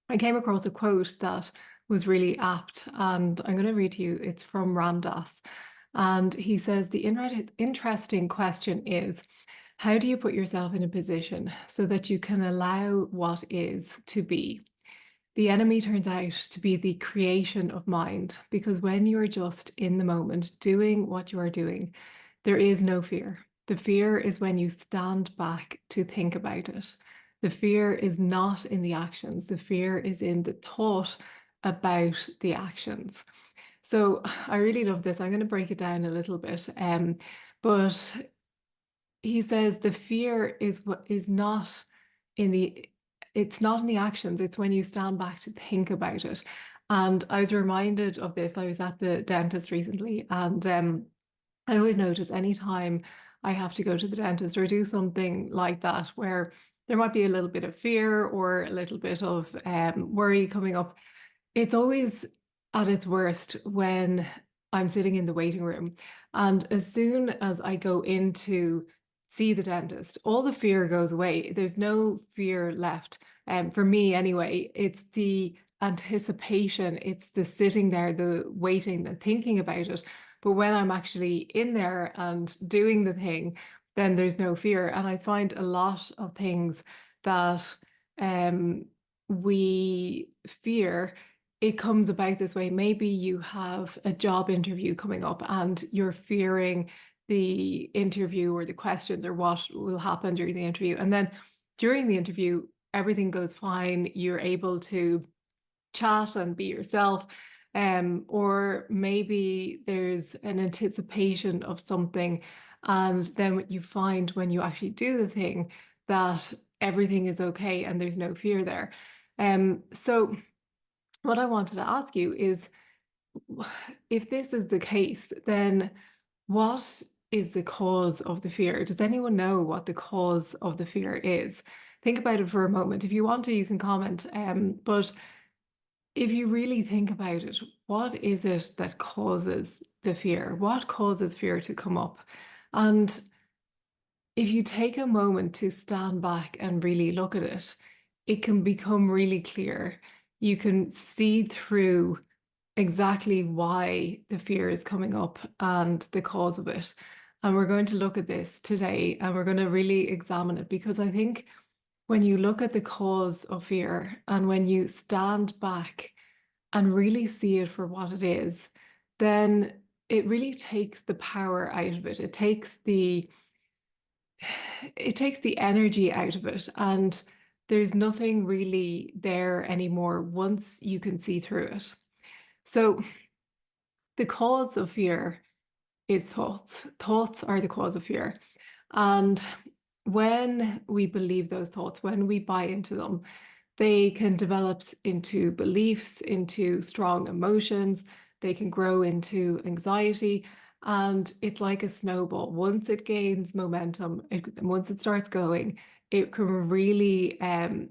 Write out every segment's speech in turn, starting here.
I came across a quote that was really apt, and I'm going to read to you. It's from Ram Dass. And he says, the interesting question is, how do you put yourself in a position so that you can allow what is to be? The enemy turns out to be the creation of mind, because when you are just in the moment doing what you are doing, there is no fear. The fear is when you stand back to think about it. The fear is not in the actions, the fear is in the thought about the actions. So I really love this. I'm going to break it down a little bit. But he says the fear is what is not in the it's not in the actions, it's when you stand back to think about it. And I was reminded of this. I was at the dentist recently, and I always notice anytime I have to go to the dentist or do something like that, where there might be a little bit of fear or a little bit of worry coming up, it's always at its worst when I'm sitting in the waiting room. And as soon as I go in to see the dentist, all the fear goes away. There's no fear left. For me, anyway, it's the anticipation, it's the sitting there, the waiting, the thinking about it. But when I'm actually in there and doing the thing, then there's no fear. And I find a lot of things that um, we fear, it comes about this way. Maybe you have a job interview coming up and you're fearing the interview or the questions or what will happen during the interview. And then during the interview, everything goes fine. You're able to chat and be yourself. Or maybe there's an anticipation of something, and then what you find when you actually do the thing, that everything is okay and there's no fear there. So what I wanted to ask you is, if this is the case, then what is the cause of the fear? Does anyone know what the cause of the fear is? Think about it for a moment. If you want to, you can comment. But if you really think about it, what is it that causes the fear? What causes fear to come up? And if you take a moment to stand back and really look at it, it can become really clear. You can see through exactly why the fear is coming up and the cause of it. And we're going to look at this today and we're going to really examine it, because I think when you look at the cause of fear and when you stand back and really see it for what it is, then it really takes the power out of it. It takes the energy out of it, and there's nothing really there anymore once you can see through it. So the cause of fear is thoughts. Thoughts are the cause of fear. And when we believe those thoughts, when we buy into them, they can develop into beliefs, into strong emotions. They can grow into anxiety. And it's like a snowball. Once it gains momentum, once it starts going, it can really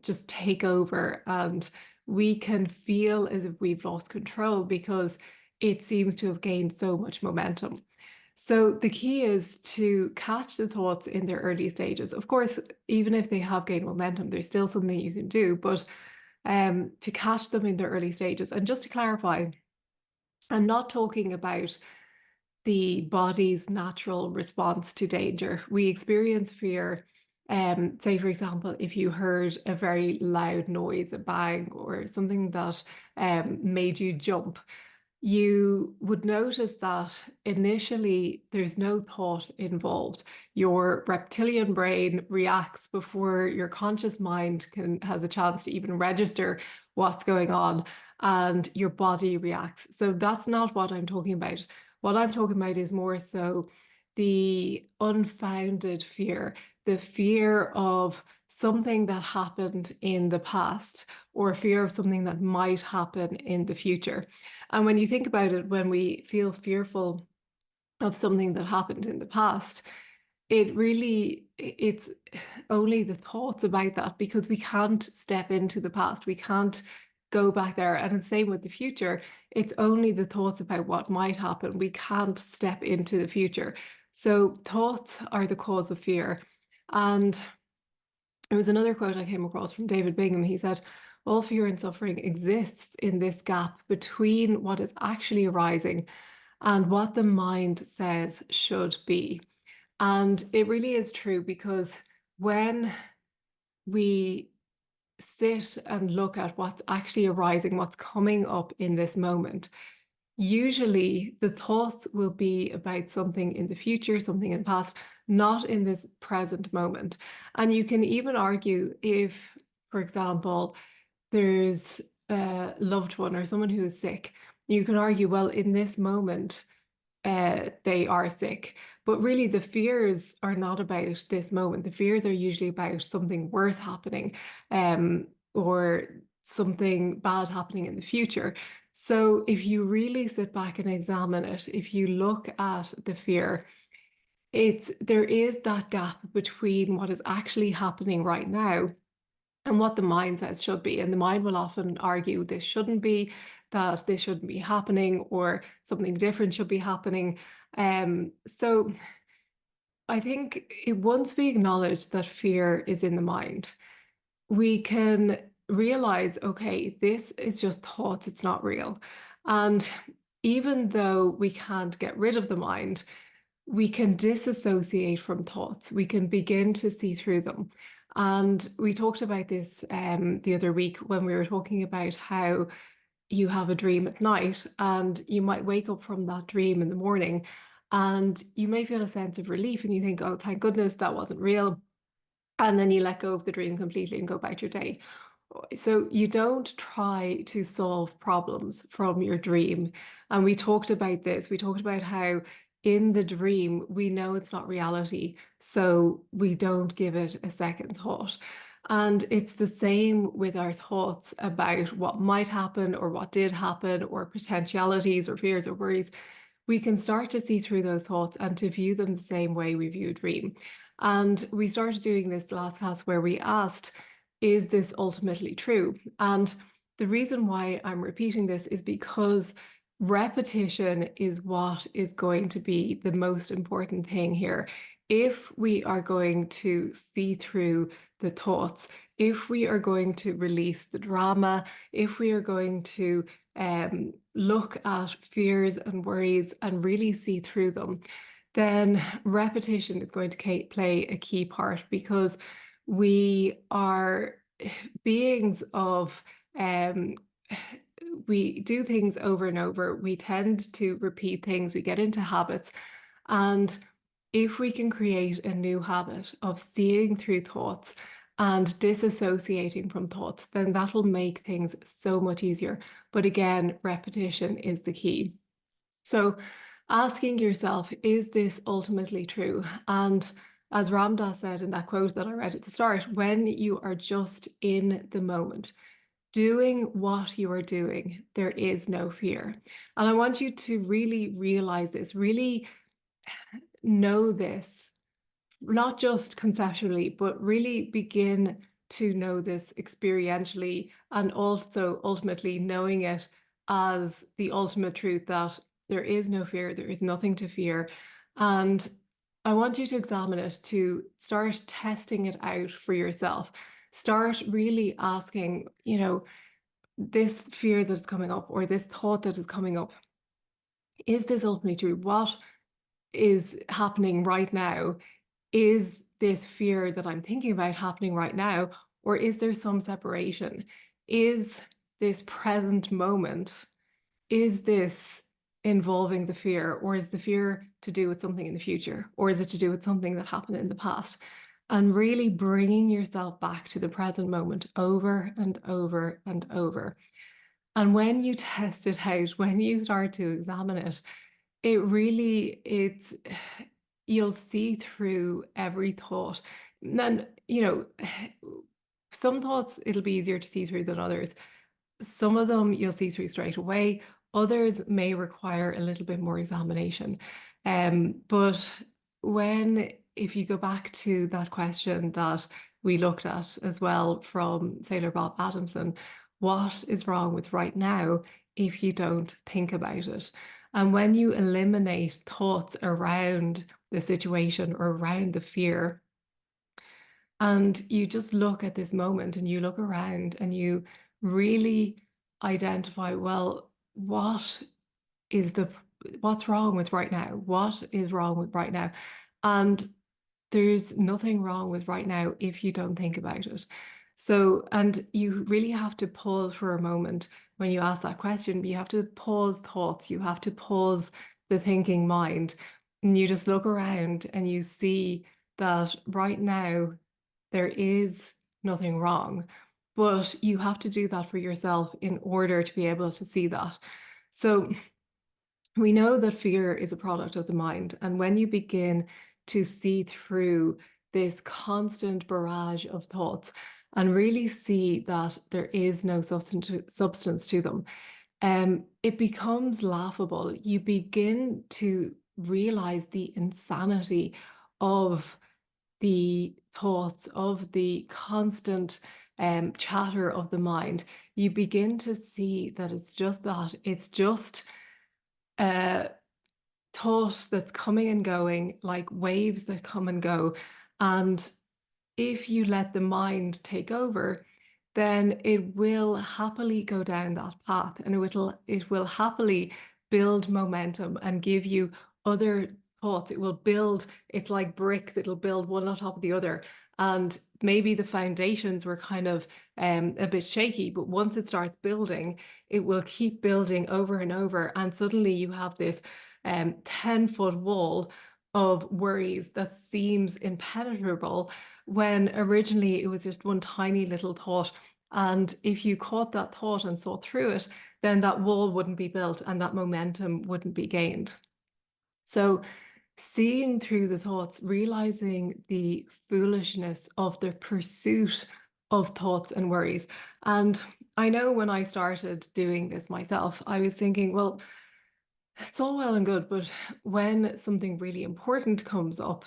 just take over. And we can feel as if we've lost control because it seems to have gained so much momentum. So the key is to catch the thoughts in their early stages. Of course, even if they have gained momentum, there's still something you can do, but to catch them in their early stages. And just to clarify, I'm not talking about the body's natural response to danger. We experience fear. Say, for example, if you heard a very loud noise, a bang, or something that made you jump, you would notice that initially there's no thought involved. Your reptilian brain reacts before your conscious mind has a chance to even register what's going on, and your body reacts. So that's not what I'm talking about. What I'm talking about is more so the unfounded fear, the fear of something that happened in the past, or fear of something that might happen in the future. And when you think about it, when we feel fearful of something that happened in the past, it's only the thoughts about that, because we can't step into the past. We can't go back there. And the same with the future. It's only the thoughts about what might happen. We can't step into the future. So thoughts are the cause of fear. And there was another quote I came across from David Bingham. He said, all fear and suffering exists in this gap between what is actually arising and what the mind says should be. And it really is true because when we sit and look at what's actually arising, what's coming up in this moment, usually the thoughts will be about something in the future, something in the past, not in this present moment. And you can even argue if, for example, there's a loved one or someone who is sick, you can argue, well, in this moment, they are sick. But really, the fears are not about this moment. The fears are usually about something worse happening, or something bad happening in the future. So if you really sit back and examine it, if you look at the fear, there is that gap between what is actually happening right now and what the mind says should be. And the mind will often argue this shouldn't be, that this shouldn't be happening, or something different should be happening. So I think once we acknowledge that fear is in the mind, we can realize, okay, this is just thoughts, it's not real. And even though we can't get rid of the mind, we can disassociate from thoughts. We can begin to see through them. And we talked about this the other week when we were talking about how you have a dream at night and you might wake up from that dream in the morning and you may feel a sense of relief and you think, oh, thank goodness that wasn't real. And then you let go of the dream completely and go about your day. So you don't try to solve problems from your dream. And we talked about this. We talked about how in the dream, we know it's not reality. So we don't give it a second thought. And it's the same with our thoughts about what might happen or what did happen or potentialities or fears or worries. We can start to see through those thoughts and to view them the same way we view a dream. And we started doing this last class where we asked, is this ultimately true? And the reason why I'm repeating this is because repetition is what is going to be the most important thing here. If we are going to see through the thoughts, if we are going to release the drama, if we are going to look at fears and worries and really see through them, then repetition is going to play a key part because we are beings of we do things over and over. We tend to repeat things, we get into habits. And if we can create a new habit of seeing through thoughts and disassociating from thoughts, then that'll make things so much easier. But again, repetition is the key. So asking yourself, is this ultimately true? And as Ram Dass said in that quote that I read at the start, when you are just in the moment, doing what you are doing, there is no fear. And I want you to really realize this, really know this, not just conceptually, but really begin to know this experientially and also ultimately knowing it as the ultimate truth that there is no fear, there is nothing to fear. And I want you to examine it, to start testing it out for yourself. Start really asking, this fear that is coming up or this thought that is coming up, is this ultimately true? What is happening right now? Is this fear that I'm thinking about happening right now? Or is there some separation? Is this present moment, is this involving the fear? Or is the fear to do with something in the future? Or is it to do with something that happened in the past? And really bringing yourself back to the present moment over and over and over. And when you test it out, when you start to examine it, it really, you'll see through every thought. And then, some thoughts it'll be easier to see through than others. Some of them you'll see through straight away. Others may require a little bit more examination. But if you go back to that question that we looked at as well from Sailor Bob Adamson, what is wrong with right now if you don't think about it? And when you eliminate thoughts around the situation or around the fear, and you just look at this moment and you look around and you really identify, well, is the what's wrong with right now? What is wrong with right now? And there's nothing wrong with right now if you don't think about it. So, and you really have to pause for a moment when you ask that question. You have to pause thoughts, you have to pause the thinking mind, and you just look around and you see that right now there is nothing wrong. But you have to do that for yourself in order to be able to see that. So, we know that fear is a product of the mind. And when you begin to see through this constant barrage of thoughts and really see that there is no substance to them, it becomes laughable. You begin to realize the insanity of the thoughts, of the constant chatter of the mind. You begin to see that it's just that, it's just uh, thought that's coming and going, like waves that come and go. And if you let the mind take over, then it will happily go down that path and it will happily build momentum and give you other thoughts. It will build, it's like bricks, it'll build one on top of the other. And maybe the foundations were kind of a bit shaky, but once it starts building, it will keep building over and over. And suddenly you have this 10-foot wall of worries that seems impenetrable when originally it was just one tiny little thought. And if you caught that thought and saw through it, then that wall wouldn't be built and that momentum wouldn't be gained. So, seeing through the thoughts, realizing the foolishness of the pursuit of thoughts and worries. And I know when I started doing this myself, I was thinking, well, it's all well and good, but when something really important comes up,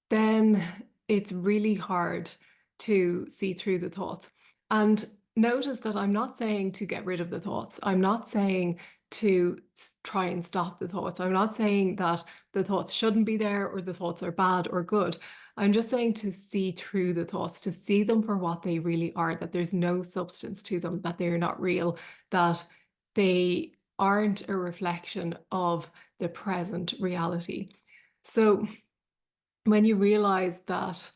then it's really hard to see through the thoughts. And notice that I'm not saying to get rid of the thoughts. I'm not saying to try and stop the thoughts. I'm not saying that the thoughts shouldn't be there or the thoughts are bad or good. I'm just saying to see through the thoughts, to see them for what they really are, that there's no substance to them, that they're not real, that they aren't a reflection of the present reality. So when you realize that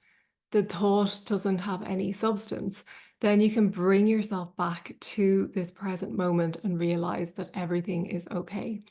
the thought doesn't have any substance, then you can bring yourself back to this present moment and realize that everything is okay.